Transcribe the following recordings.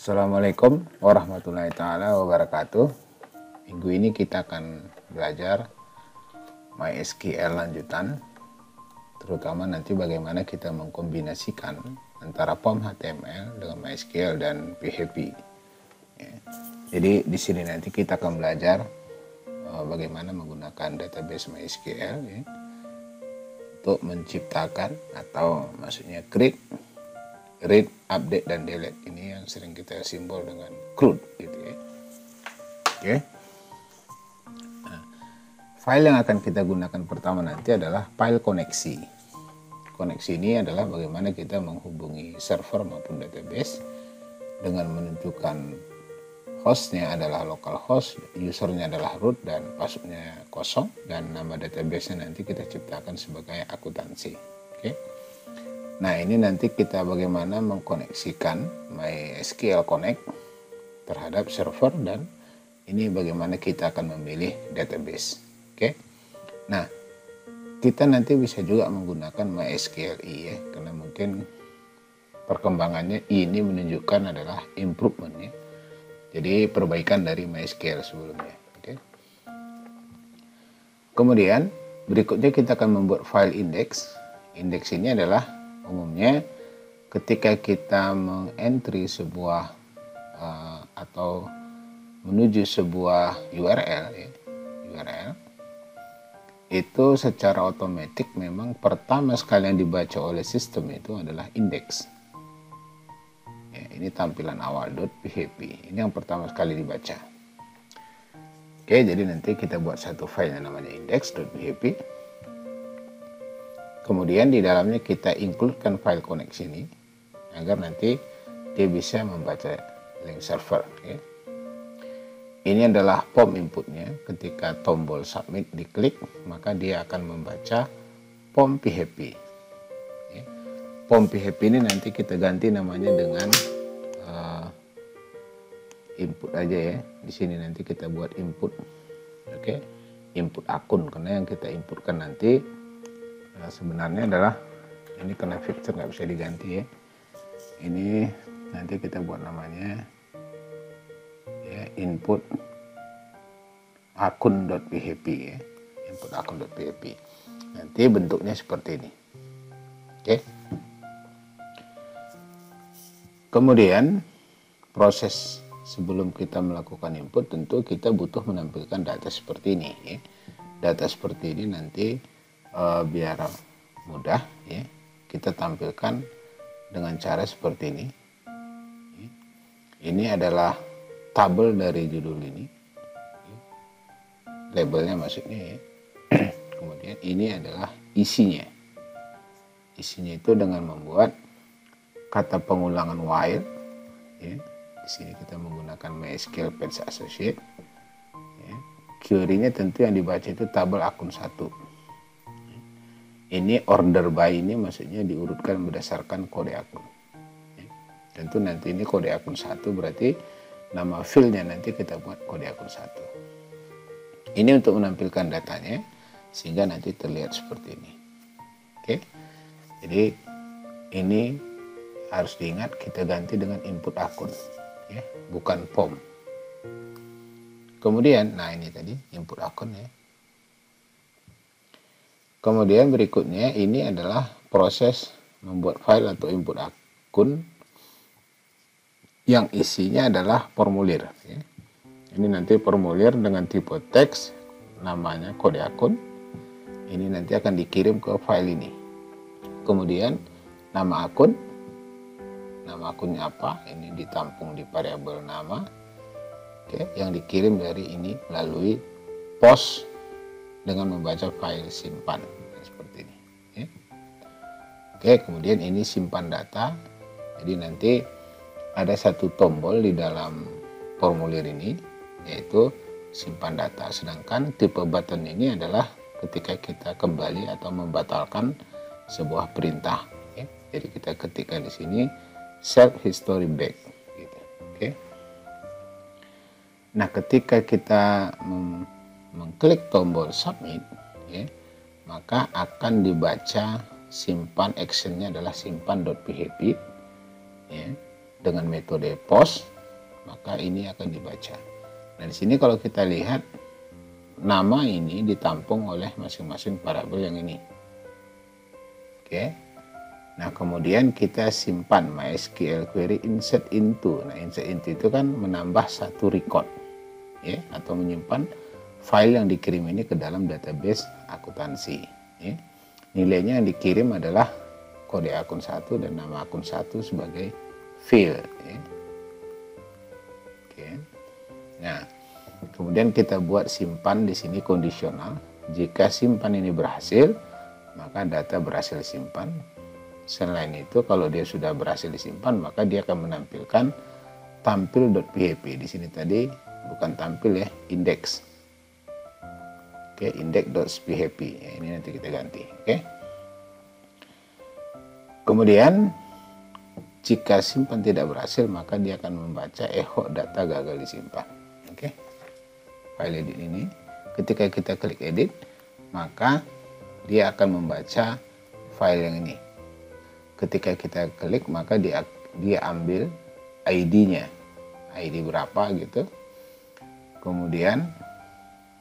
Assalamualaikum warahmatullahi taala wabarakatuh. Minggu ini kita akan belajar MySQL lanjutan, terutama nanti bagaimana kita mengkombinasikan antara POM HTML dengan MySQL dan PHP. Ya. Jadi di sini nanti kita akan belajar bagaimana menggunakan database MySQL ya, untuk menciptakan atau maksudnya create, read, update, dan delete. Ini yang sering kita simbol dengan CRUD gitu ya. Oke. Nah, file yang akan kita gunakan pertama nanti adalah file koneksi. Koneksi ini adalah bagaimana kita menghubungi server maupun database dengan menentukan hostnya adalah localhost, usernya adalah root, dan passwordnya kosong, dan nama database-nya nanti kita ciptakan sebagai akuntansi. Oke. Nah, ini nanti kita bagaimana mengkoneksikan MySQL Connect terhadap server, dan ini bagaimana kita akan memilih database. Oke. Nah, kita nanti bisa juga menggunakan MySQL ya, karena mungkin perkembangannya ini menunjukkan adalah improvement ya. Jadi perbaikan dari MySQL sebelumnya. Oke. Kemudian berikutnya kita akan membuat file index. Index ini adalah umumnya ketika kita mengentry sebuah atau menuju sebuah URL ya, URL itu secara otomatis memang pertama sekali yang dibaca oleh sistem itu adalah indeks ya, ini tampilan awal .php, ini yang pertama sekali dibaca. Oke, jadi nanti kita buat satu file yang namanya index.php. Kemudian di dalamnya kita includekan file koneksi ini agar nanti dia bisa membaca link server ya. Ini adalah POM inputnya. Ketika tombol submit diklik, maka dia akan membaca POM PHP ya. POM PHP ini nanti kita ganti namanya dengan input aja ya. Di sini nanti kita buat input. Oke. Input akun, karena yang kita inputkan nanti sebenarnya adalah ini karena feature nggak bisa diganti ya. Ini nanti kita buat namanya ya, input akun.php ya, input akun.php. Nanti bentuknya seperti ini. Oke. Kemudian proses sebelum kita melakukan input, tentu kita butuh menampilkan data seperti ini ya. Data seperti ini nanti biar mudah ya, kita tampilkan dengan cara seperti ini. Ini adalah tabel dari judul ini, labelnya maksudnya ya. Kemudian ini adalah isinya. Isinya itu dengan membuat kata pengulangan while ya. Di sini kita menggunakan MySQL Page Associate ya. Query-nya tentu yang dibaca itu tabel akun 1. Ini order by, ini maksudnya diurutkan berdasarkan kode akun ya. Tentu nanti ini kode akun 1, berarti nama filenya nanti kita buat kode akun 1. Ini untuk menampilkan datanya sehingga nanti terlihat seperti ini. Oke. Jadi ini harus diingat, kita ganti dengan input akun ya, bukan POM. Kemudian nah ini tadi input akun ya. Kemudian berikutnya ini adalah proses membuat file atau input akun yang isinya adalah formulir ya. Ini nanti formulir dengan tipe teks, namanya kode akun. Ini nanti akan dikirim ke file ini. Kemudian nama akun, nama akunnya apa, ini ditampung di variabel nama. Oke, yang dikirim dari ini melalui post dengan membaca file simpan seperti ini ya. Oke, kemudian ini simpan data. Jadi nanti ada satu tombol di dalam formulir ini yaitu simpan data, sedangkan tipe button ini adalah ketika kita kembali atau membatalkan sebuah perintah ya. Jadi kita ketikkan di sini set history back gitu. Oke. Nah, ketika kita mengklik tombol submit ya, maka akan dibaca simpan actionnya adalah simpan.php ya. dengan metode POS, maka ini akan dibaca. Nah, di sini kalau kita lihat nama ini ditampung oleh masing-masing variabel yang ini. Oke. Nah, kemudian kita simpan MySQL query insert into. Nah, insert into itu kan menambah satu record, ya, atau menyimpan file yang dikirim ini ke dalam database akuntansi. Ya. Nilainya yang dikirim adalah kode akun 1 dan nama akun 1 sebagai field. Ya. Oke. Nah, kemudian kita buat simpan di sini kondisional. Jika simpan ini berhasil, maka data berhasil disimpan. Selain itu, kalau dia sudah berhasil disimpan, maka dia akan menampilkan tampil.php. Di sini tadi bukan tampil ya, index. Oke, index.php. Ya, ini nanti kita ganti. Oke. Kemudian jika simpan tidak berhasil, maka dia akan membaca echo data gagal disimpan. Oke. File edit ini, ketika kita klik edit, maka dia akan membaca file yang ini. Ketika kita klik, maka dia ambil ID-nya, ID berapa gitu. Kemudian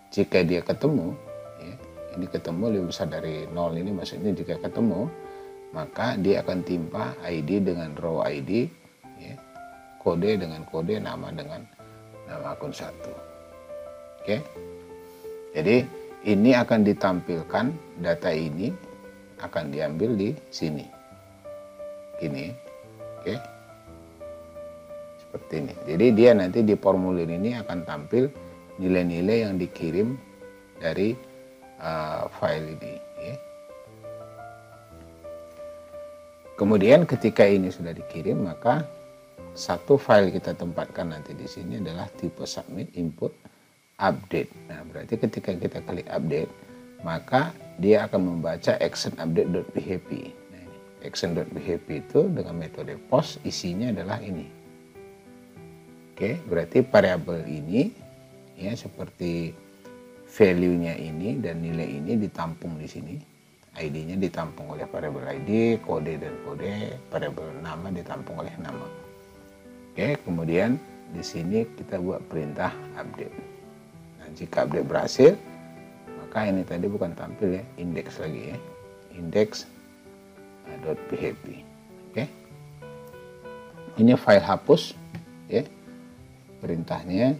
jika dia ketemu, ya, ini ketemu lebih besar dari 0, ini maksudnya jika ketemu, maka dia akan timpa ID dengan row ID, ya, kode dengan kode, nama dengan nama akun 1. Oke. Jadi ini akan ditampilkan, data ini akan diambil di sini. Ini, oke, seperti ini. Jadi dia nanti di formulir ini akan tampil nilai-nilai yang dikirim dari file ini. Ya. Kemudian ketika ini sudah dikirim, maka satu file kita tempatkan nanti di sini adalah tipe submit input update. Nah, berarti ketika kita klik update, maka dia akan membaca action update.php. Action.php itu dengan metode POS isinya adalah ini. Oke, berarti variabel ini ya seperti value-nya ini dan nilai ini ditampung di sini. ID-nya ditampung oleh variabel ID, kode dan kode, variabel nama ditampung oleh nama. Oke, kemudian di sini kita buat perintah update. Nah, jika update berhasil, maka ini tadi bukan tampil ya, index lagi ya. Index.php. Oke. Ini file hapus ya. Perintahnya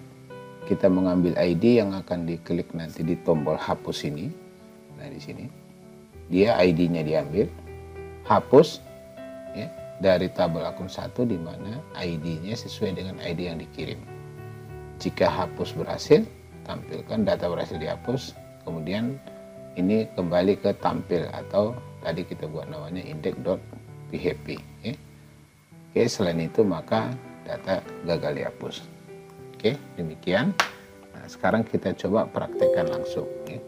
kita mengambil ID yang akan diklik nanti di tombol hapus ini. Nah, di sini dia ID-nya diambil, hapus ya dari tabel akun 1 di mana ID-nya sesuai dengan ID yang dikirim. Jika hapus berhasil, tampilkan data berhasil dihapus, kemudian ini kembali ke tampil atau tadi kita buat namanya index.php ya. Oke, selain itu maka data gagal dihapus. Oke, demikian. Nah, sekarang kita coba praktekkan langsung ya.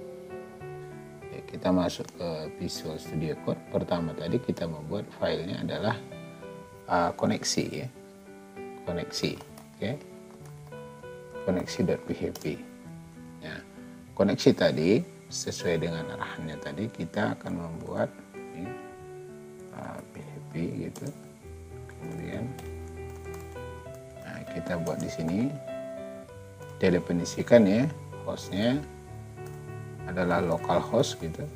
Oke, kita masuk ke Visual Studio Code. Pertama tadi kita membuat filenya adalah koneksi ya. Koneksi. Oke. Koneksi.php. Nah, koneksi tadi sesuai dengan arahannya tadi kita akan membuat ini, PHP gitu. Kemudian nah, kita buat di sini definisikan ya, hostnya adalah localhost gitu.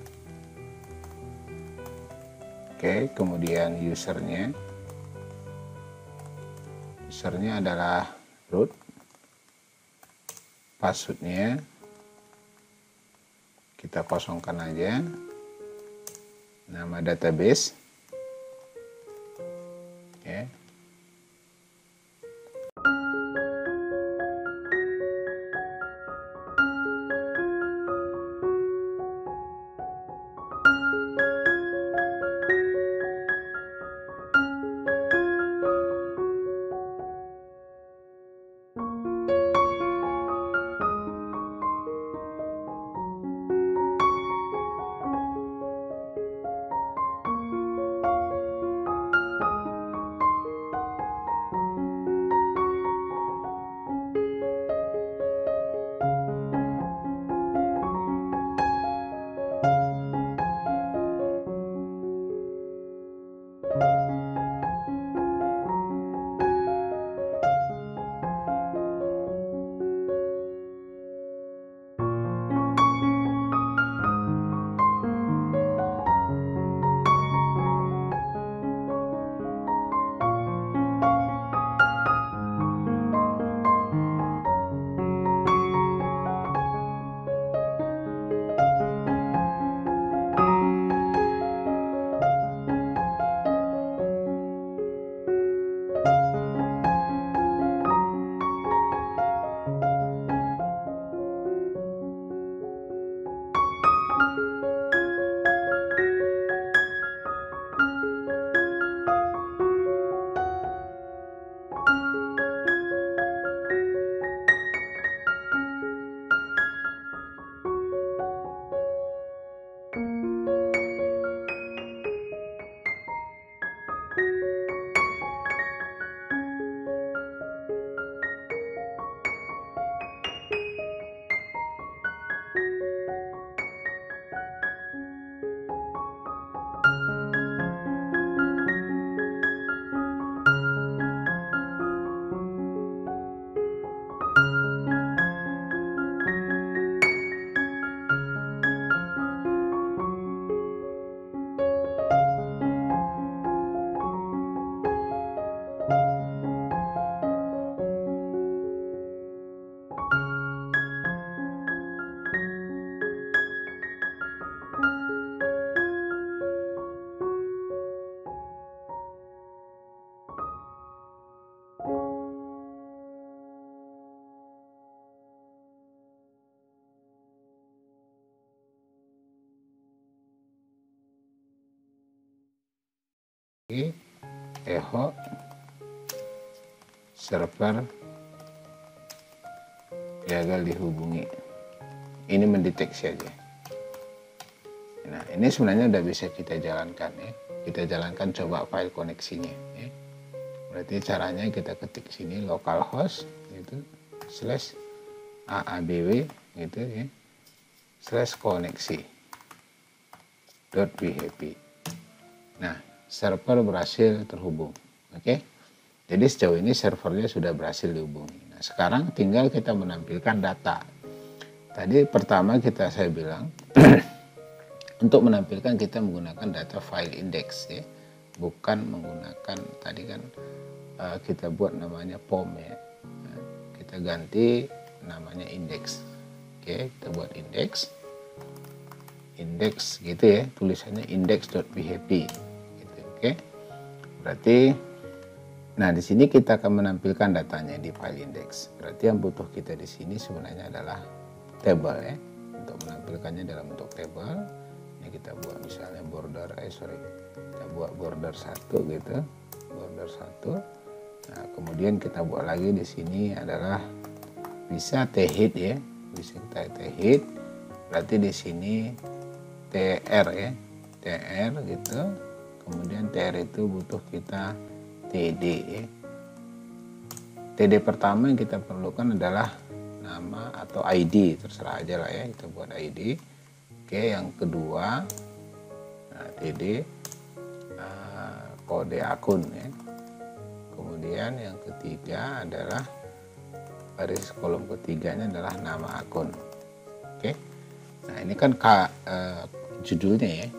Oke, kemudian usernya adalah root, passwordnya kita kosongkan aja, nama database ya. echo server gagal dihubungi. Ini mendeteksi aja. Nah, ini sebenarnya udah bisa kita jalankan ya. Kita jalankan coba file koneksinya ya. Berarti caranya kita ketik sini localhost gitu /aabw gitu ya /koneksi .php. Nah, server berhasil terhubung. Oke. Jadi sejauh ini servernya sudah berhasil dihubungi. Nah, sekarang tinggal kita menampilkan data. Tadi pertama saya bilang untuk menampilkan kita menggunakan data file index ya, bukan menggunakan tadi kan kita buat namanya POM ya. Nah, kita ganti namanya index. Oke, kita buat index gitu ya, tulisannya index.php gitu. Oke. Berarti nah di sini kita akan menampilkan datanya di file index. Berarti yang butuh kita di sini sebenarnya adalah table ya. Untuk menampilkannya dalam bentuk table, ini kita buat misalnya kita buat border 1 gitu, border 1. Nah, kemudian kita buat lagi di sini adalah bisa t-head ya, bisa kita t-head. Berarti di sini tr ya, tr gitu. Kemudian tr itu butuh kita td ya. Td pertama yang kita perlukan adalah nama atau ID, terserah aja lah ya, kita buat ID. Oke, yang kedua nah, td kode akun ya. Kemudian yang ketiga adalah baris kolom ketiganya adalah nama akun. Oke. Nah, ini kan judulnya ya.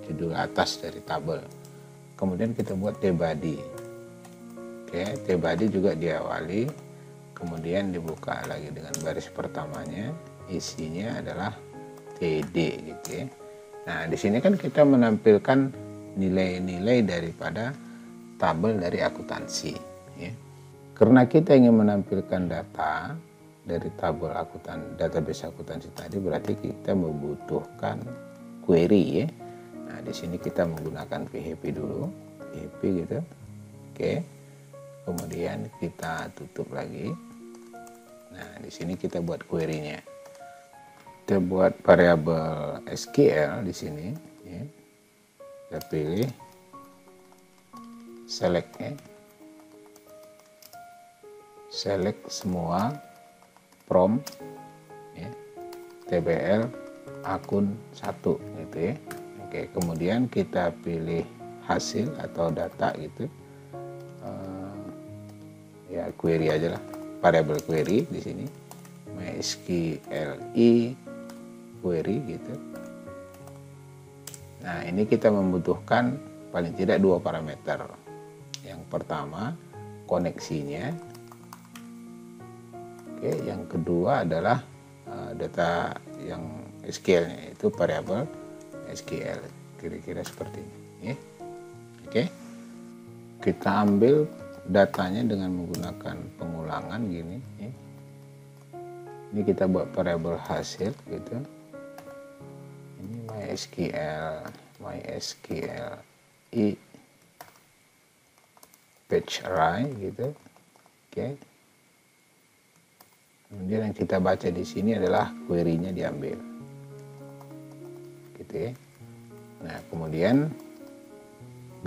Judul atas dari tabel. Kemudian kita buat tbody. Oke, tbody juga diawali, kemudian dibuka lagi dengan baris pertamanya, isinya adalah td gitu ya. Nah, di sini kan kita menampilkan nilai-nilai daripada tabel dari akuntansi ya. Karena kita ingin menampilkan data dari tabel database akuntansi tadi, berarti kita membutuhkan query ya. Nah, di sini kita menggunakan PHP dulu, PHP gitu. Oke. Kemudian kita tutup lagi. Nah, di sini kita buat query-nya. Kita buat variabel SQL di sini ya. Kita pilih select ya. Select semua from ya, tbl akun 1 gitu ya. Oke, kemudian kita pilih hasil atau data gitu. Ya query aja lah, variabel query di sini MySQL query gitu. Nah, ini kita membutuhkan paling tidak 2 parameter. Yang pertama koneksinya. Oke, yang kedua adalah data yang SQL-nya, itu variabel SQL, kira-kira seperti ini ya. Oke, kita ambil datanya dengan menggunakan pengulangan gini ya. Ini kita buat variabel hasil gitu. Ini MySQL page array gitu. Oke. Kemudian yang kita baca di sini adalah query-nya diambil. Gitu ya. Nah, kemudian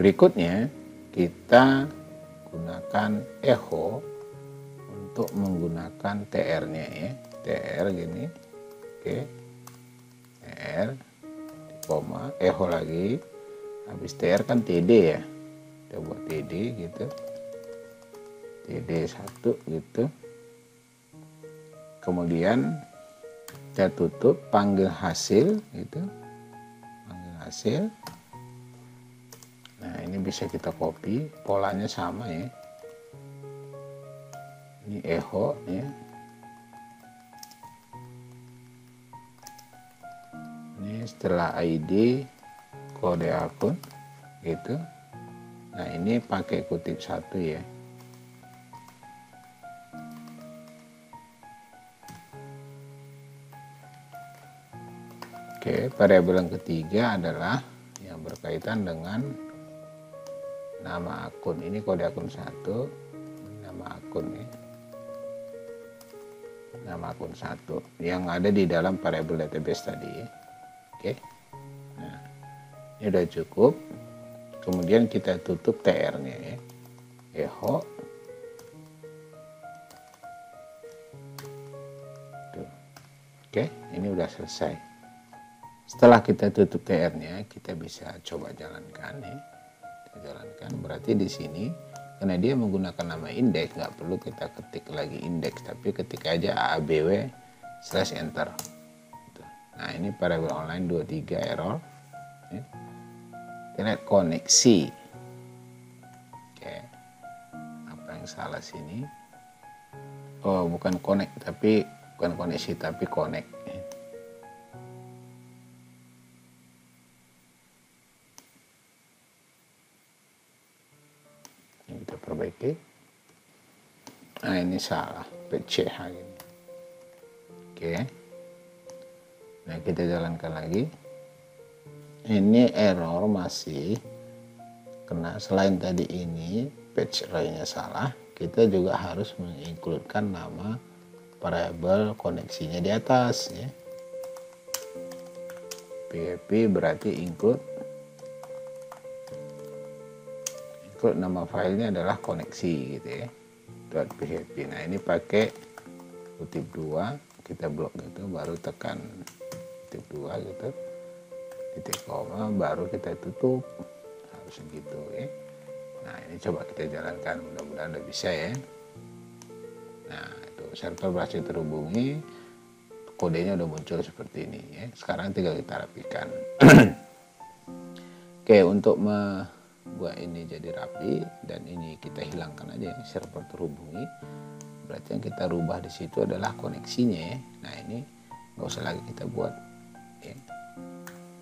berikutnya kita gunakan echo untuk menggunakan tr-nya ya. Tr gini. Oke. Tr koma echo lagi. Habis tr kan td ya. Kita buat td gitu. td 1 gitu. Kemudian kita tutup, panggil hasil gitu. Panggil hasil. Nah, ini bisa kita copy, polanya sama ya. Ini echo ya. Ini setelah ID kode akun gitu. Nah, ini pakai kutip 1 ya. Oke, variabel yang ketiga adalah yang berkaitan dengan nama akun. Ini kode akun 1, nama akun ya. Nama akun 1 yang ada di dalam variable database tadi ya. Oke. Nah, ini udah cukup. Kemudian kita tutup tr-nya ya. Echo. Tuh. Oke, ini udah selesai. Setelah kita tutup tr-nya, kita bisa coba jalankan ya. Kita jalankan, berarti di sini karena dia menggunakan nama indeks, nggak perlu kita ketik lagi indeks, tapi ketik aja aabw/enter. Nah, ini variabel online 23 error. Kita lihat koneksi. Oke, apa yang salah sini? Oh, bukan connect, tapi bukan koneksi, tapi connect. Ini kita perbaiki. Nah, ini salah, PCH ini. Oke. Nah, kita jalankan lagi. Ini error masih kena, selain tadi ini patch array-nya salah, kita juga harus mengincludekan nama variabel koneksinya di atas ya. PHP berarti include nama filenya adalah koneksi gitu ya. .php. Nah, ini pakai kutip 2, kita blok gitu, baru tekan kutip 2 gitu, titik koma, baru kita tutup, harus segitu ya. Nah, ini coba kita jalankan, mudah-mudahan udah bisa ya. Nah, itu server berhasil terhubungi, kodenya udah muncul seperti ini ya. Sekarang tinggal kita rapikan. Oke, untuk membuat ini jadi rapi dan ini kita hilangkan aja ya, server terhubungi. Berarti yang kita rubah di situ adalah koneksinya ya. Nah, ini nggak usah lagi kita buat ya.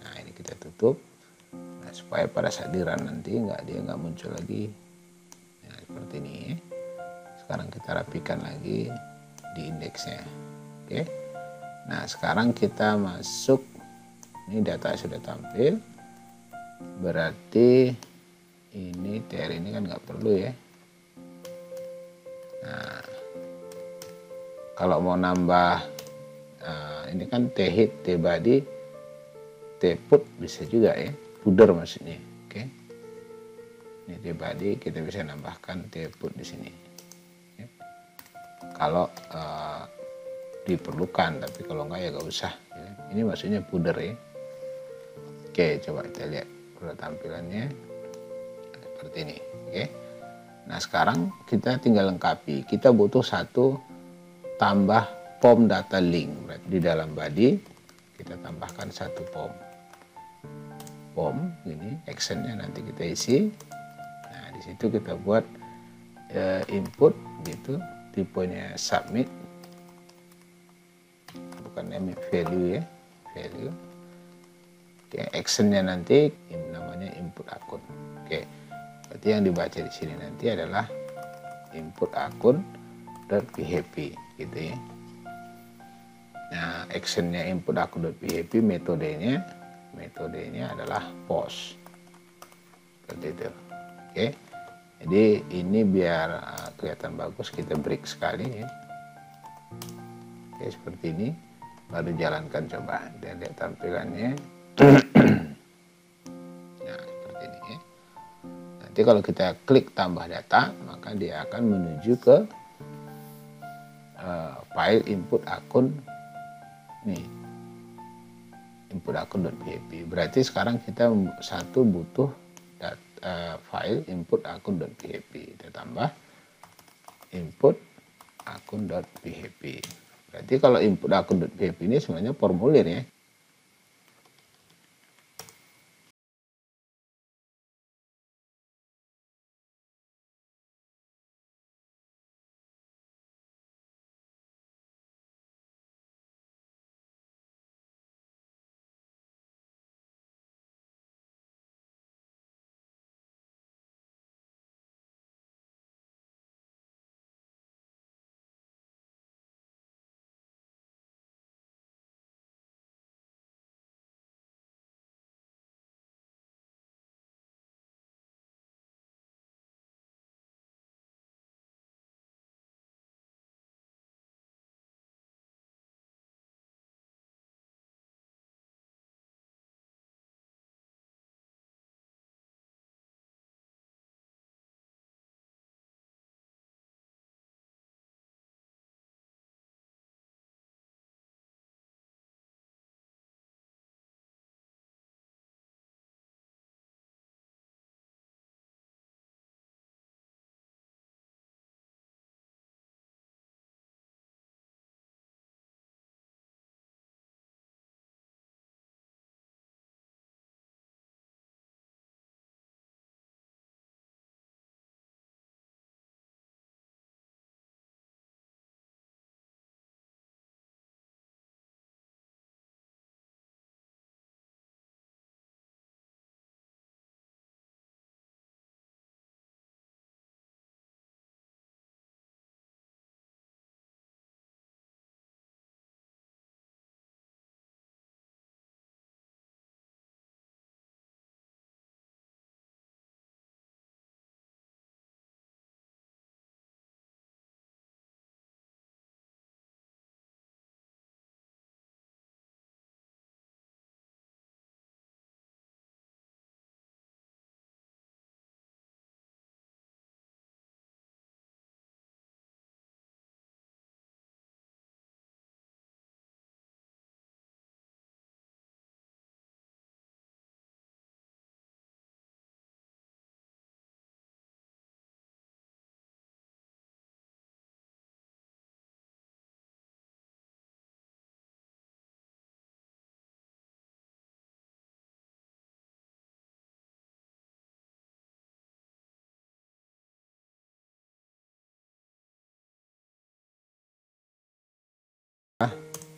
Nah, ini kita tutup. Nah, supaya pada saat di run nanti dia nggak muncul lagi. Nah, seperti ini ya. Sekarang kita rapikan lagi di indeksnya. Oke. Nah, sekarang kita masuk. Ini data sudah tampil. Berarti ini tr ini kan nggak perlu ya. Nah, kalau mau nambah ini kan thit, tbody, tput bisa juga ya, footer maksudnya. Oke. Ini tbody, kita bisa nambahkan tput di sini. Ya. Kalau diperlukan, tapi kalau enggak ya nggak usah. Ya. Ini maksudnya footer ya. Oke, coba kita lihat tampilannya seperti ini. Oke. Nah, sekarang kita tinggal lengkapi. Kita butuh satu tambah form data link. Berarti di dalam body kita tambahkan satu form ini, actionnya nanti kita isi. Nah, di situ kita buat input gitu, tipenya submit, bukan value ya, value. Oke, actionnya nanti namanya input akun. Oke, berarti yang dibaca di sini nanti adalah input akun.php gitu ya. Nah, actionnya input akun.php, metodenya adalah post seperti itu. Oke, jadi ini biar kelihatan bagus, kita break sekali ya. Oke, seperti ini, baru jalankan, coba dan lihat tampilannya. Nah, seperti ini ya. Nanti kalau kita klik tambah data, maka dia akan menuju ke file input akun nih, input akun.php. Berarti sekarang kita butuh file input akun.php. Kita tambah input akun.php. Berarti kalau input akun.php ini sebenarnya formulir ya.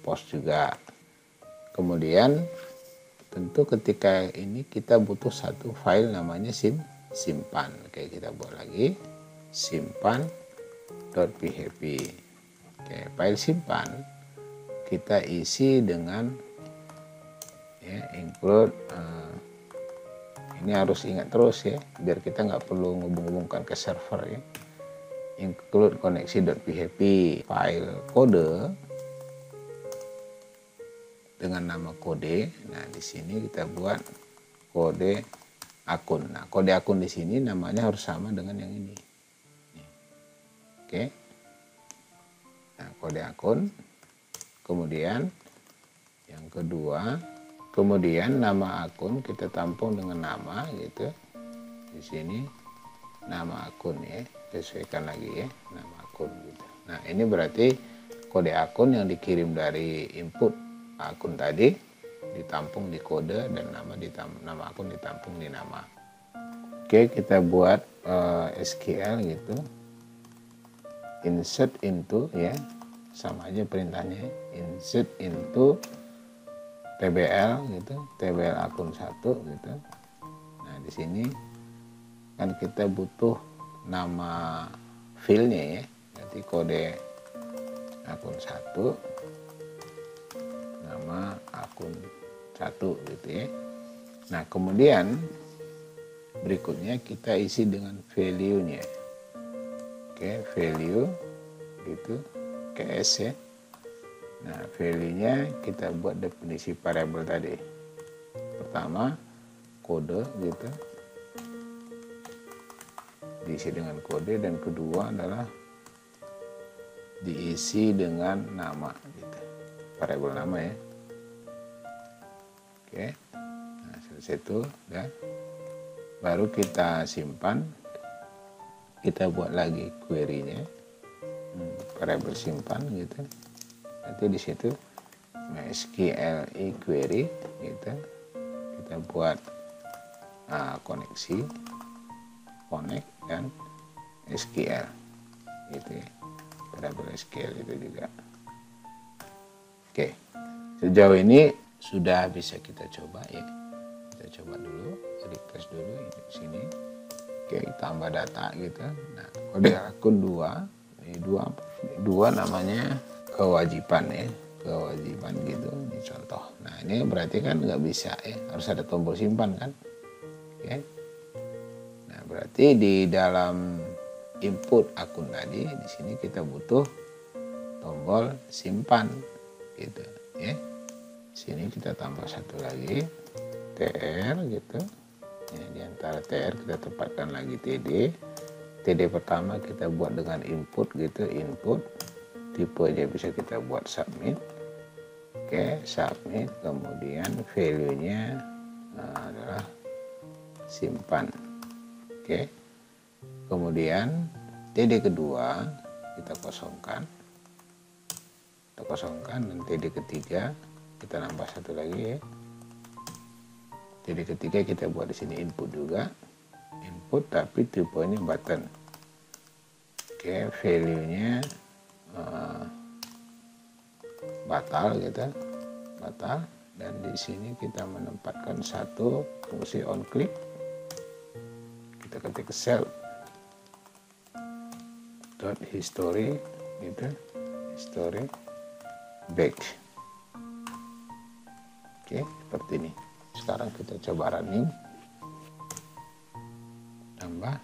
post juga. Kemudian tentu ketika ini kita butuh satu file namanya simpan. Oke, kita buat lagi simpan.php. Oke, file simpan kita isi dengan include ini harus ingat terus ya, biar kita nggak perlu ngubung-hubungkan ke server ya. Include koneksi.php, file kode dengan nama kode. Nah, di sini kita buat kode akun. Nah, kode akun di sini namanya harus sama dengan yang ini. Oke. Nah, kode akun. Kemudian yang kedua, kemudian nama akun kita tampung dengan nama gitu. Di sini nama akun ya, sesuaikan lagi ya nama akun gitu. Nah, ini berarti kode akun yang dikirim dari input akun tadi ditampung di kode dan nama akun ditampung di nama. Oke, kita buat SQL gitu. Insert into ya, sama aja perintahnya. Insert into TBL gitu, TBL akun 1 gitu. Nah, di sini kan kita butuh nama filenya ya, nanti kode akun 1, nama akun 1 gitu ya. Nah, kemudian berikutnya kita isi dengan value-nya. Oke, value gitu, KS ya. Nah, value-nya kita buat definisi variabel tadi. Pertama, kode gitu, diisi dengan kode, dan kedua adalah diisi dengan nama gitu, variabel nama ya. Oke, nah selesai itu ya. Baru kita simpan, kita buat lagi query-nya, variabel simpan gitu. Nanti di situ MySQL query gitu, kita buat koneksi, connect dan SQL gitu ya, variabel SQL itu juga. Oke, sejauh ini sudah bisa kita coba ya. Kita coba dulu, refresh dulu ini di sini. Oke, tambah data gitu. Nah, kode akun 2, ini 2 namanya kewajiban ya, kewajiban gitu, ini contoh. Nah, ini berarti kan nggak bisa ya, harus ada tombol simpan kan. Oke. Nah, berarti di dalam input akun tadi, di sini kita butuh tombol simpan gitu ya. Sini kita tambah satu lagi, TR gitu ya, di antara TR kita tempatkan lagi TD pertama kita buat dengan input gitu, input tipenya bisa kita buat submit. Oke, submit, kemudian value nya adalah simpan. Oke, kemudian TD kedua kita kosongkan, dan TD ketiga kita nambah satu lagi ya. TD ketiga kita buat di sini input juga, input tapi tipenya button. Oke, value-nya batal gitu, batal, dan di sini kita menempatkan satu fungsi on click. Kita ketik self dot history gitu, history back. Oke, seperti ini. Sekarang kita coba running, tambah.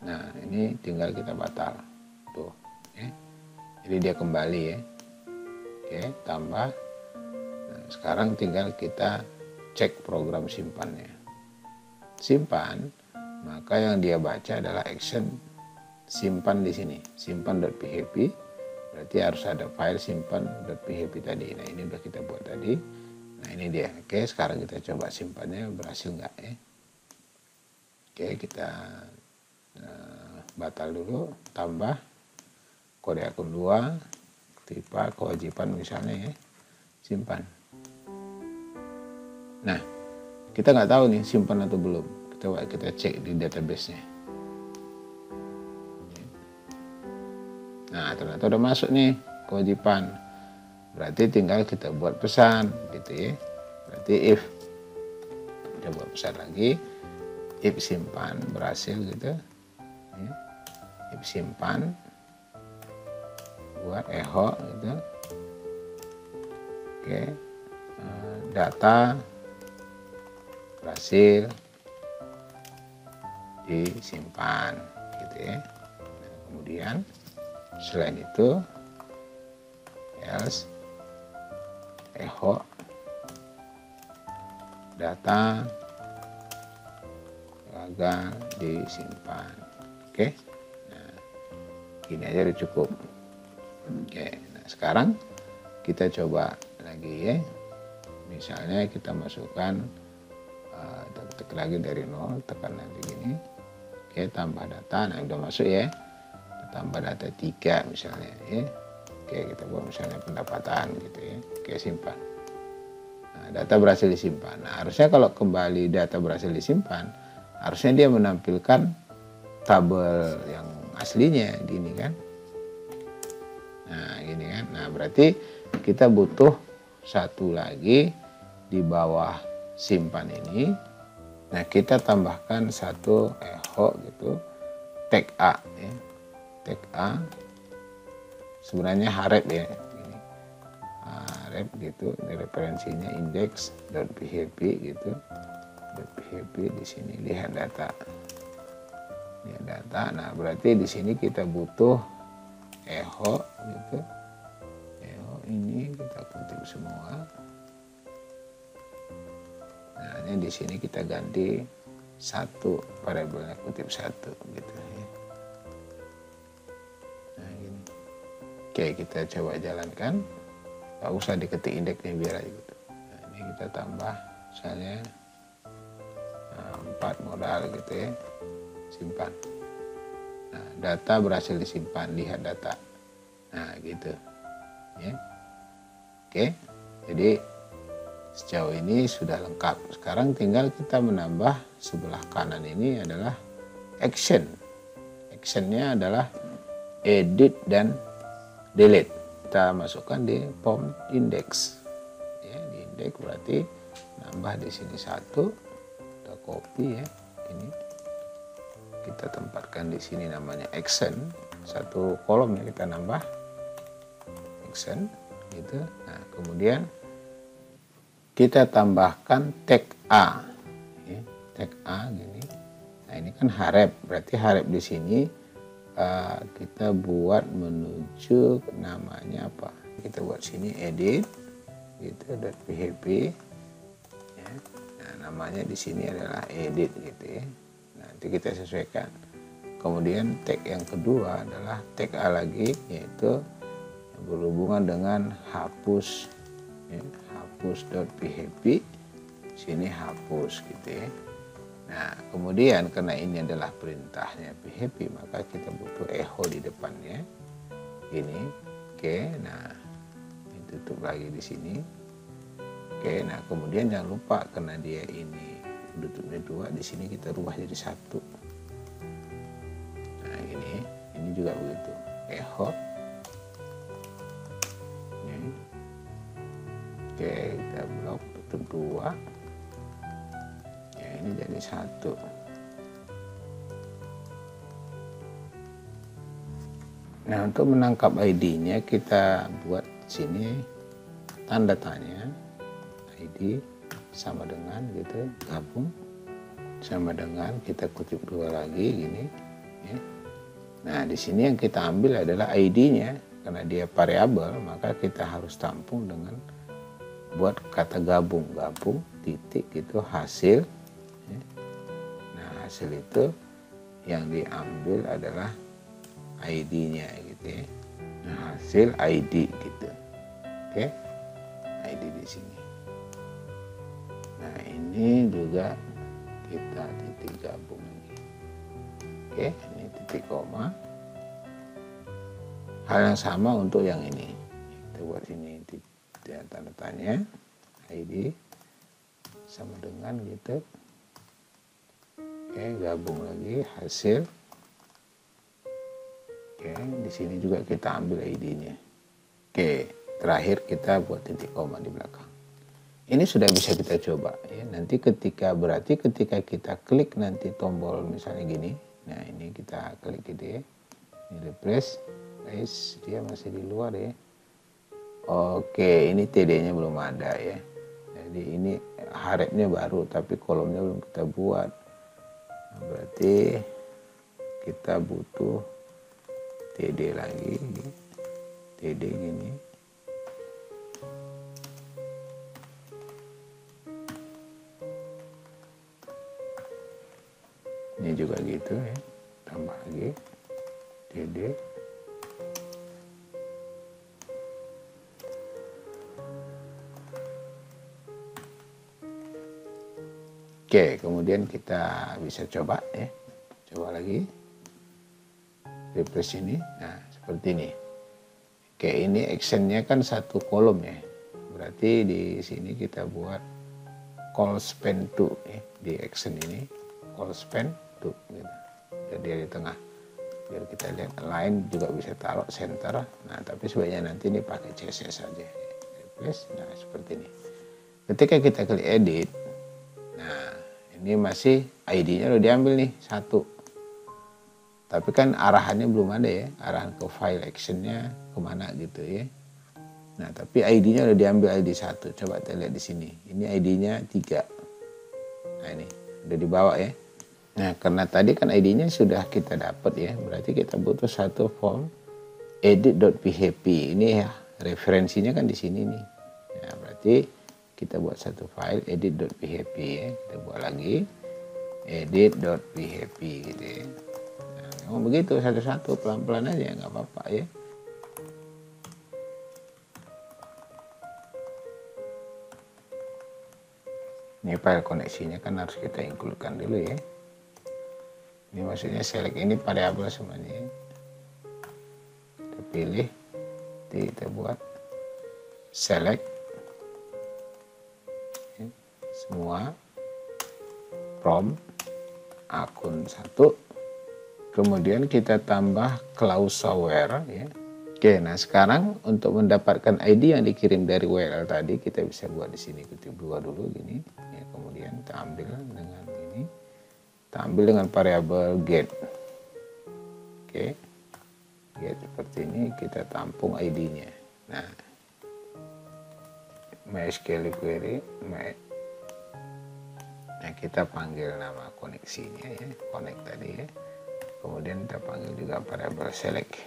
Nah, ini tinggal kita batal tuh ya. Jadi dia kembali ya. Oke, tambah. Nah, sekarang tinggal kita cek program simpannya. Simpan, maka yang dia baca adalah action simpan di sini, simpan.php. Berarti harus ada file simpan.php tadi. Nah, ini udah kita buat tadi. Nah, ini dia. Oke, sekarang kita coba simpannya berhasil nggak ya. Oke, kita batal dulu, tambah kode akun 2, tipe kewajiban misalnya ya, simpan. Nah, kita nggak tahu nih simpan atau belum. Kita cek di database-nya. Nah, ternyata udah masuk nih kewajiban. berarti tinggal kita buat pesan gitu ya. Berarti if kita buat pesan lagi, if simpan berhasil gitu ya. If simpan buat echo gitu. Oke, data berhasil disimpan gitu ya. Nah, kemudian selain itu else echo data gagal disimpan. Oke, nah gini aja udah cukup. Oke, nah sekarang kita coba lagi ya. Misalnya kita masukkan ketik lagi dari 0, tekan nanti gini. Oke, tambah data, nah udah masuk ya. Tambah data 3 misalnya ya. Oke, kita buat misalnya pendapatan gitu ya. Oke, simpan. Nah, data berhasil disimpan. Nah, harusnya kalau kembali data berhasil disimpan, harusnya dia menampilkan tabel yang aslinya gini kan. Nah, gini kan. Nah, berarti kita butuh satu lagi di bawah simpan ini. Nah, kita tambahkan satu echo gitu, tag A ya. Tag A sebenarnya harep ya, ini harep gitu, ini referensinya index.php gitu, .php di sini lihat data, lihat data. Nah, berarti di sini kita butuh echo gitu, echo ini kita kutip semua. Nah, ini di sini kita ganti satu, variabelnya kutip satu gitu ya. Nah, gini. Oke, kita coba jalankan. Nggak usah diketik indeksnya, biar aja gitu. Nah, ini kita tambah misalnya 4 modal gitu ya. Simpan. Nah, data berhasil disimpan, lihat data. Nah, gitu. Ya. Oke. Jadi sejauh ini sudah lengkap. Sekarang tinggal kita menambah sebelah kanan ini adalah action. Actionnya adalah edit dan delete. Kita masukkan di form index. Ya, di index berarti nambah di sini satu. Kita copy ya. Ini kita tempatkan di sini namanya action. Satu kolom ya kita nambah action gitu. Nah, kemudian kita tambahkan tag A, ya, tag A gini. Nah, ini kan harep, berarti harep di sini kita buat menuju namanya apa? Kita buat sini edit, gitu, .php. Ya. Nah, namanya di sini adalah edit gitu ya. Nanti kita sesuaikan. Kemudian tag yang kedua adalah tag A lagi, yaitu yang berhubungan dengan hapus. Ya, hapus.php, sini hapus gitu ya. Nah, kemudian karena ini adalah perintahnya PHP, maka kita butuh echo di depannya ini. Oke, nah ini tutup lagi di sini. Oke, nah kemudian jangan lupa karena dia ini tutupnya 2, di sini kita rubah jadi 1. Nah, ini juga begitu, echo. Oke, kita blok tutup 2. Ya, ini jadi 1. Nah, untuk menangkap ID-nya kita buat sini tanda tanya, ID sama dengan gitu, gabung sama dengan, kita kutip 2 lagi gini ya. Nah, di sini yang kita ambil adalah ID-nya, karena dia variabel maka kita harus tampung dengan buat kata gabung titik gitu hasil ya. Nah, hasil itu yang diambil adalah ID-nya gitu ya. Nah, hasil ID gitu. Oke. ID di sini. Nah, ini juga kita titik gabung lagi. Oke, ini titik koma. Hal yang sama untuk yang ini. Kita buat sini tanda tanya ID sama dengan gitu. Oke, gabung lagi hasil. Oke, di sini juga kita ambil ID-nya. Oke, terakhir kita buat titik koma di belakang. Ini sudah bisa kita coba ya. Nanti ketika kita klik nanti tombol misalnya gini. Nah, ini kita klik gitu ya. Ini refresh. Guys, dia masih di luar ya. Oke, ini TD-nya belum ada ya. Jadi ini harapnya baru tapi kolomnya belum kita buat. Nah, berarti kita butuh TD lagi. TD gini. Ini juga gitu ya, tambah lagi TD. Oke, kemudian kita bisa coba ya, coba lagi refresh ini. Nah, seperti ini. Oke, ini actionnya kan satu kolom ya, berarti di sini kita buat call span to ya, di action ini call span tuh gitu. Jadi di tengah biar kita lihat, lain juga bisa taruh center. Nah, tapi sebaiknya nanti ini pakai CSS saja. Replace. Nah, seperti ini. Ketika kita klik edit, nah ini masih ID-nya udah diambil nih satu. Tapi kan arahannya belum ada ya, arahan ke file actionnya kemana gitu ya. Nah, tapi ID-nya udah diambil ID 1. Coba kita lihat di sini. Ini ID-nya 3. Nah, ini udah dibawa ya. Nah, karena tadi kan ID-nya sudah kita dapat ya, berarti kita butuh satu form edit.php. Ini ya, referensinya kan di sini nih. Nah, berarti kita buat satu file edit.php ya. Kita buat lagi edit.php gitu ya. Nah, memang begitu satu-satu, pelan-pelan aja, nggak apa-apa ya. Ini file koneksinya kan harus kita include-kan dulu ya. Ini maksudnya select ini variabel semuanya. Kita pilih, kita buat select semua from akun 1. Kemudian kita tambah klausa where ya. Oke, nah sekarang untuk mendapatkan ID yang dikirim dari URL tadi kita bisa buat di sini kutip 2 dulu gini ya, kemudian kita ambil dengan ini. Kita ambil dengan variabel get. Oke. Get seperti ini, kita tampung ID-nya. Nah, MySQL query, nah kita panggil nama koneksinya ya, connect tadi ya. Kemudian kita panggil juga variabel select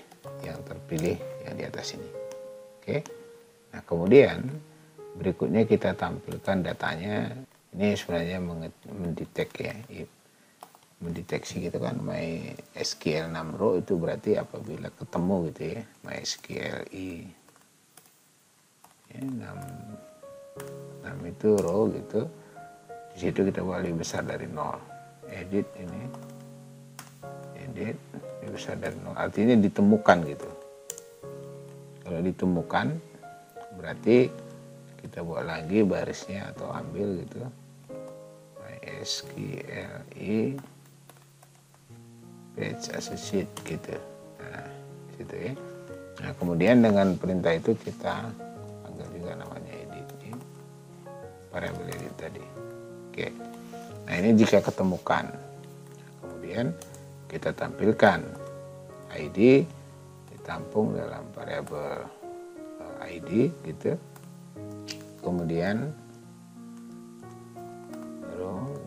yang terpilih yang di atas ini. Oke. Nah, kemudian berikutnya kita tampilkan datanya. Ini sebenarnya mendetek ya, mendeteksi gitu kan, MySQL 6 row itu berarti apabila ketemu gitu ya, MySQL ya, 6 itu row gitu, di situ kita buat lebih besar dari 0. Edit ini, edit lebih besar dari 0, artinya ditemukan gitu. Kalau ditemukan berarti kita buat lagi barisnya atau ambil gitu, MySQL page associate gitu. Nah, situ ya. Nah, kemudian dengan perintah itu kita panggil juga namanya edit ya. Variabel edit tadi. Oke. Nah, ini jika ketemukan. Nah, kemudian kita tampilkan ID ditampung dalam variabel ID gitu. Kemudian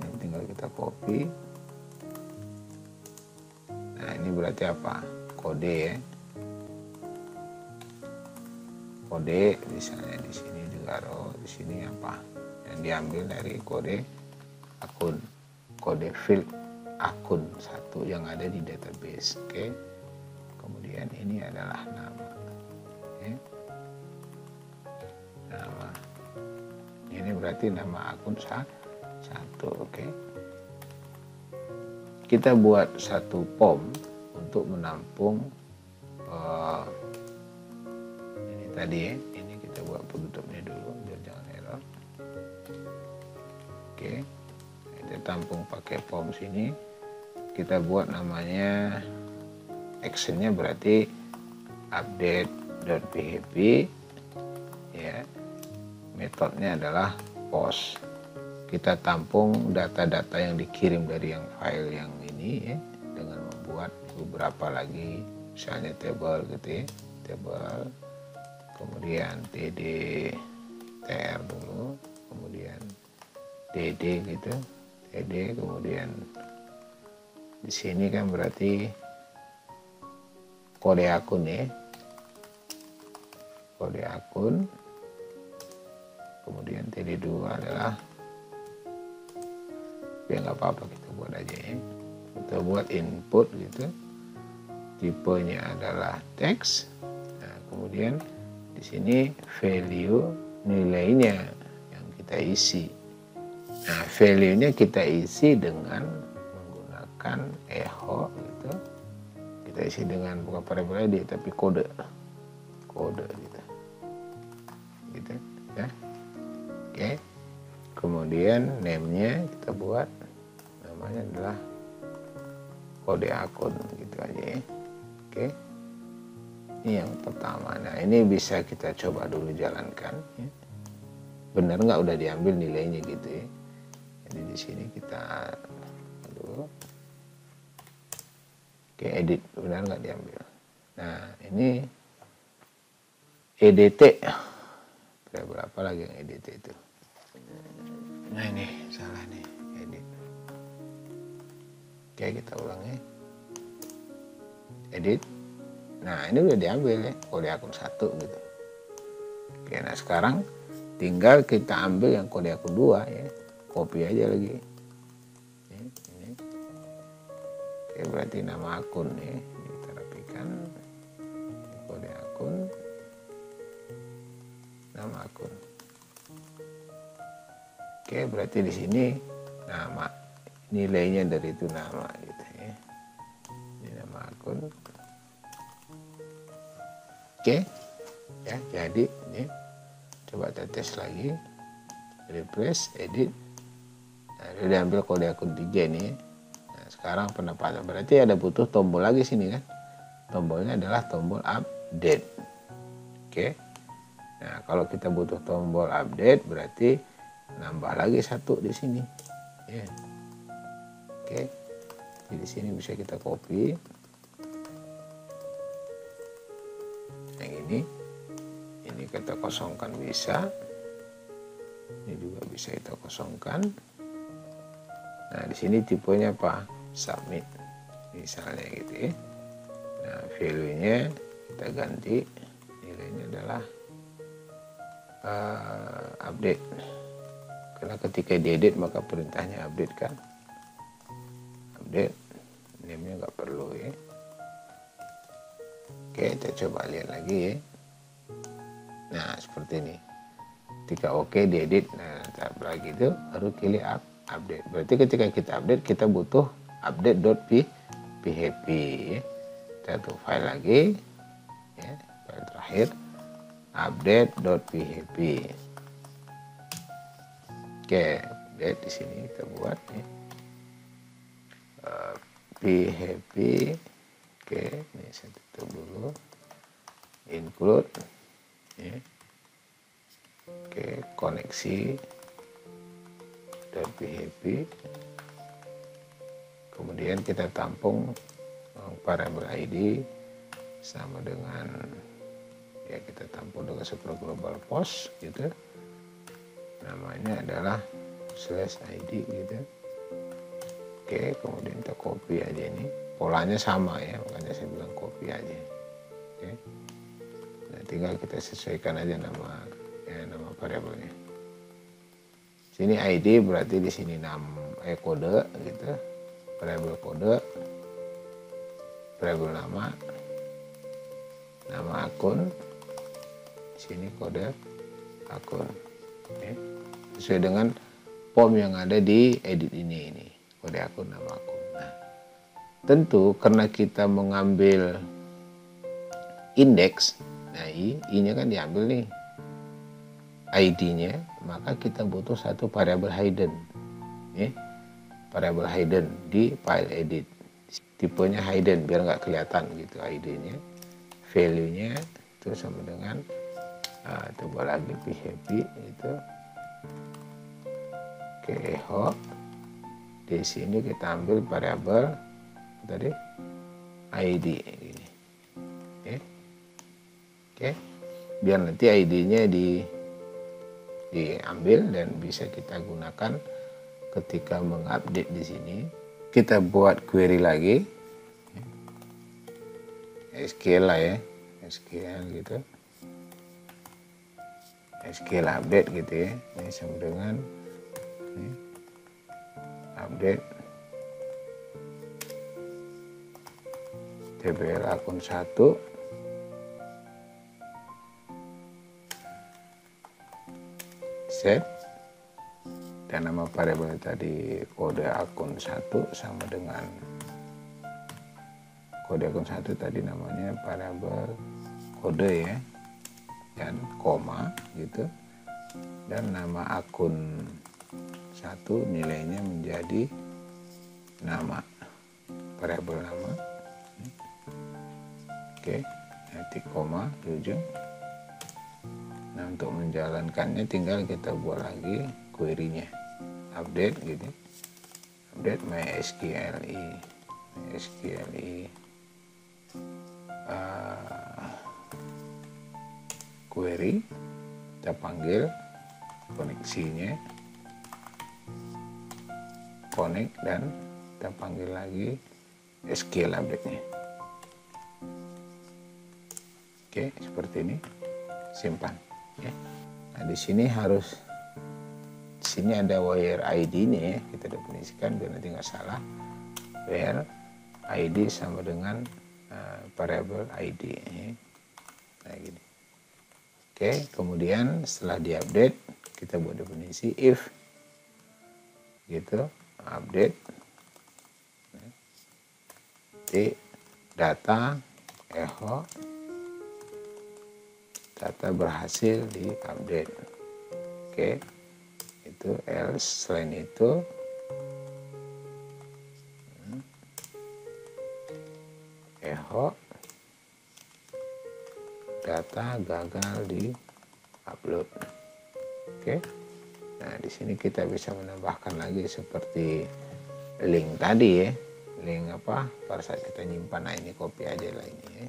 ini tinggal kita copy. Nah, ini berarti apa? Kode ya. Kode misalnya di sini juga row, di sini apa? Yang diambil dari kode akun, kode field akun 1 yang ada di database. Oke. Kemudian ini adalah nama. Oke. Nama. Ini berarti nama akun 1. Oke. Kita buat satu form untuk menampung ini tadi ya. Ini kita buat penutupnya dulu biar jangan error. Oke, kita tampung pakai form sini. Kita buat namanya actionnya berarti update.php metodenya adalah post. Kita tampung data-data yang dikirim dari yang file yang ini ya, dengan membuat beberapa lagi, misalnya table gitu ya, table, kemudian td tr dulu, kemudian dd gitu, td, kemudian di sini kan berarti kode akun ya, kode akun, kemudian td2 adalah, ya nggak apa-apa kita buat aja ya, kita buat input gitu, tipenya adalah teks. Nah, kemudian di sini value nilainya yang kita isi. Nah, value-nya kita isi dengan menggunakan echo gitu. Kita isi dengan bukan variabel id tapi kode gitu. Gitu ya. Oke. Kemudian name-nya kita buat namanya adalah kode akun gitu aja ya. Oke. Ini yang pertama. Nah, ini bisa kita coba dulu jalankan ya. Benar nggak udah diambil nilainya gitu ya. Jadi di sini kita dulu. Oke, edit, benar nggak diambil. Nah, ini edt. Berapa lagi yang edt itu? Nah, ini salah nih, edit. Oke, kita ulang ya. Edit. Nah, ini udah diambil ya, kode akun 1 gitu. Oke, nah sekarang tinggal kita ambil yang kode akun 2 ya. Copy aja lagi. Ini. Oke, berarti nama akun nih, kita rapikan. Kode akun, nama akun. Oke, berarti di sini nama, nilainya dari itu nama gitu ya. Ini nama akun. Oke, ya jadi ini coba kita tes lagi, refresh, edit. Nah, dia diambil kode akun 3 nih. Nah, sekarang penempatan berarti ada butuh tombol lagi sini kan. Tombolnya adalah tombol update. Oke. Nah, kalau kita butuh tombol update berarti nambah lagi 1 di sini. Ya. Oke. Jadi di sini bisa kita copy. Yang ini kita kosongkan bisa. Ini juga bisa kita kosongkan. Nah, di sini tipenya apa? Submit. Misalnya gitu ya. Nah, value-nya kita ganti. Nilainya adalah update. Karena ketika diedit maka perintahnya update kan. Update. Name-nya nggak perlu ya. Oke, kita coba lihat lagi ya. Nah, seperti ini. Ketika oke diedit, nah tahap lagi itu baru pilih update. Berarti ketika kita update kita butuh update.php ya. Kita tuh file lagi ya, file terakhir update.php. Oke, update di sini kita buat ya. php. Oke, ini saya tutup dulu. Include ya. Oke, koneksi .php. Kemudian kita tampung variabel id sama dengan ya, kita tampung dengan super global post gitu. Namanya adalah /id gitu. Oke, kemudian kita copy aja ini. Polanya sama ya, makanya saya bilang copy aja. Oke. Nah, tinggal kita sesuaikan aja nama variabelnya. Sini ID berarti di sini kode gitu. Variabel kode, variabel nama akun. Di sini kode akun. Oke. Sesuai dengan form yang ada di edit ini kode akun, nama akun. Nah, tentu karena kita mengambil indeks, nah i-nya kan diambil nih, ID-nya, maka kita butuh satu variabel hidden, ya, variabel hidden di file edit, tipenya hidden biar nggak kelihatan gitu ID-nya, value-nya itu sama dengan Coba lagi php itu. Oke, echo. Di sini kita ambil variabel tadi id gini. Oke. Biar nanti id-nya diambil dan bisa kita gunakan ketika mengupdate di sini. Kita buat query lagi. SQL lah ya. SQL gitu. SQL update gitu ya. Ini sama dengan ini, update tbl akun 1 set, dan nama variabel tadi kode akun 1 sama dengan kode akun 1 tadi namanya variabel kode ya, dan koma gitu, dan nama akun 1 nilainya menjadi nama, variabel nama. Oke, nanti koma di ujung. Nah, untuk menjalankannya tinggal kita buat lagi query-nya, update gitu, update mysqli query, kita panggil koneksinya, connect, dan kita panggil lagi SQL update-nya. Oke, seperti ini, simpan. Ya. Nah, di sini ada where id-nya ya, kita definisikan biar nanti nggak salah. Where id sama dengan variabel id. Ya. Nah, gini. Oke, kemudian setelah diupdate kita buat definisi if gitu, update data echo, data berhasil di update. Oke, itu else, selain itu echo data gagal di upload. Oke. Nah, di sini kita bisa menambahkan lagi seperti link tadi ya. Link apa? Pada saat kita nyimpan, nah ini copy aja lah ini ya.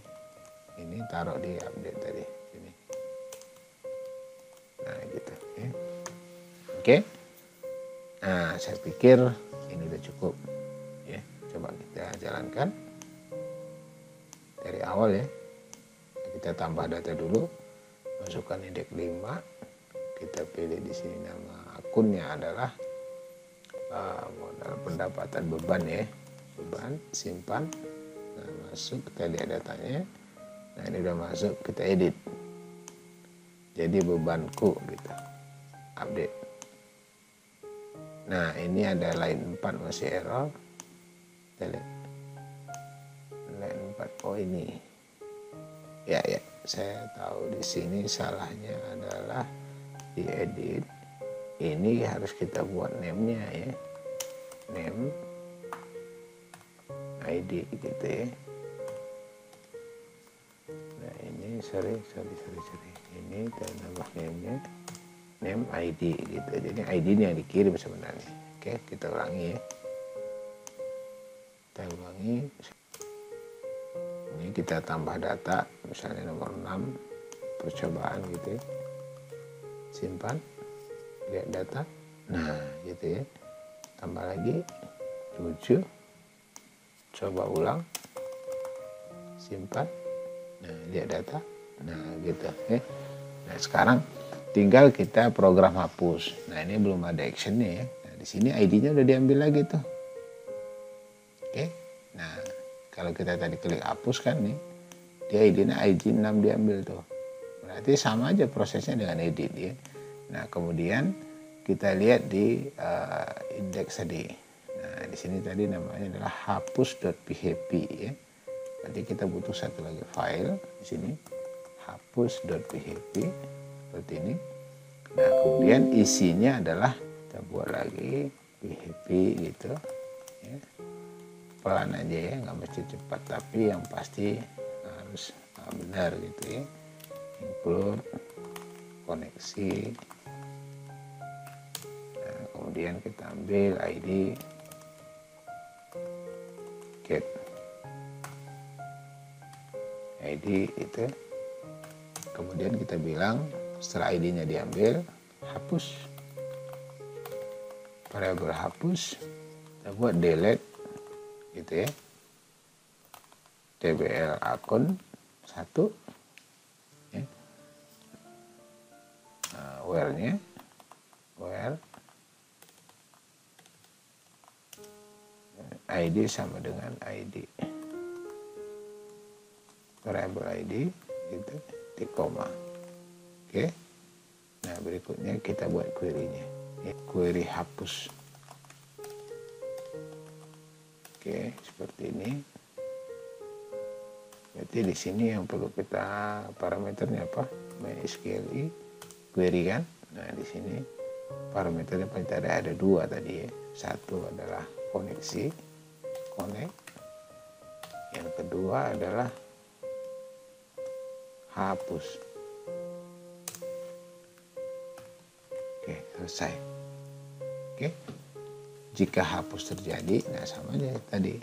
Ini taruh di update tadi sini. Nah, gitu ya. Oke. Nah, saya pikir ini udah cukup ya. Coba kita jalankan dari awal ya. Kita tambah data dulu, masukkan indeks 5, kita pilih di sini nama akunnya adalah modal pendapatan beban ya, beban, simpan. Nah, masuk, kita lihat datanya. Nah, ini udah masuk, kita edit jadi bebanku gitu, update. Nah, ini ada line 4 masih error, kita lihat line 4. Oh, ini ya, saya tahu di sini salahnya adalah di edit. Ini harus kita buat name-nya ya, name id gitu ya. Nah, ini sorry, ini kita nambah name-nya, name id gitu. Jadi id-nya yang dikirim sebenarnya. Oke, kita ulangi ya. Kita ulangi. Ini kita tambah data, misalnya nomor 6, percobaan gitu ya. Simpan, lihat data. Nah, gitu ya. Tambah lagi 7. Coba ulang. Simpan. Nah, lihat data. Nah, gitu ya. Nah, sekarang tinggal kita program hapus. Nah, ini belum ada actionnya ya. Nah, di sini ID-nya udah diambil lagi tuh. Oke. Nah, kalau kita tadi klik hapus kan nih, dia ID-nya ID 6 diambil tuh. Berarti sama aja prosesnya dengan edit ya. Nah, kemudian kita lihat di indeks tadi. Nah, di sini tadi namanya adalah hapus.php ya. Nanti kita butuh satu lagi file di sini, hapus.php seperti ini. Nah, kemudian isinya adalah kita buat lagi php gitu ya. Pelan aja ya, nggak mesti cepat, tapi yang pasti harus benar gitu ya. Include koneksi. Nah, kemudian kita ambil ID get ID itu, kemudian kita bilang setelah ID-nya diambil, hapus variabel hapus, kita buat delete gitu ya, tbl akun 1 ya. Nah, where-nya where ID sama dengan ID variabel ID gitu di koma. Oke. Nah, berikutnya kita buat query-nya. Ya, query hapus. Oke, seperti ini. Berarti di sini yang perlu kita parameternya apa? MySQL query kan. Nah, di sini parameternya ada 2 tadi ya. Satu adalah koneksi, connect. Yang kedua adalah hapus. Oke, selesai. Oke. Jika hapus terjadi, nah sama aja tadi.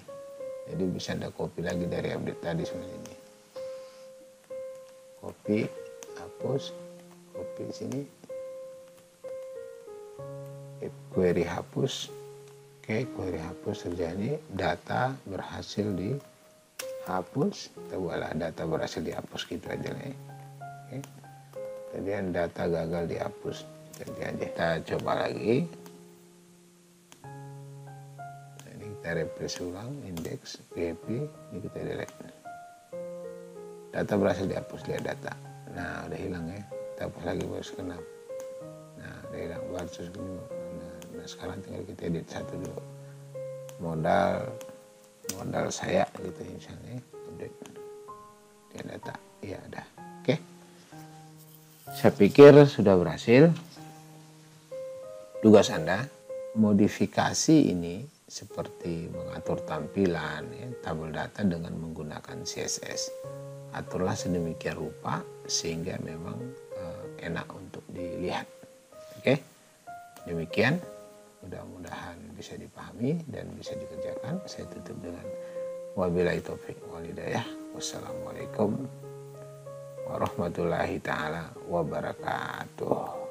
Jadi bisa Anda copy lagi dari update tadi sebenarnya ini. Copy, hapus, copy sini. Query hapus. Oke, query hapus terjadi, data berhasil dihapus. Kita buatlah data berhasil dihapus gitu aja nih. Oke. Kemudian data gagal dihapus. Kita coba lagi. Nah, ini kita refresh ulang, index, PHP, ini kita delete. Data berhasil dihapus, lihat data. Nah, udah hilang ya. Kita hapus lagi baru sekenap. Nah, udah hilang baru sekenap. Nah, sekarang tinggal kita edit satu dulu. Modal saya gitu misalnya, update dia data. Iya, ada. Oke. Saya pikir sudah berhasil. Tugas Anda modifikasi ini seperti mengatur tampilan ya, tabel data dengan menggunakan CSS. Aturlah sedemikian rupa sehingga memang enak untuk dilihat. Oke, demikian. Mudah-mudahan bisa dipahami dan bisa dikerjakan. Saya tutup dengan wabillahi taufiq wal hidayah. Wassalamualaikum warahmatullahi taala wabarakatuh.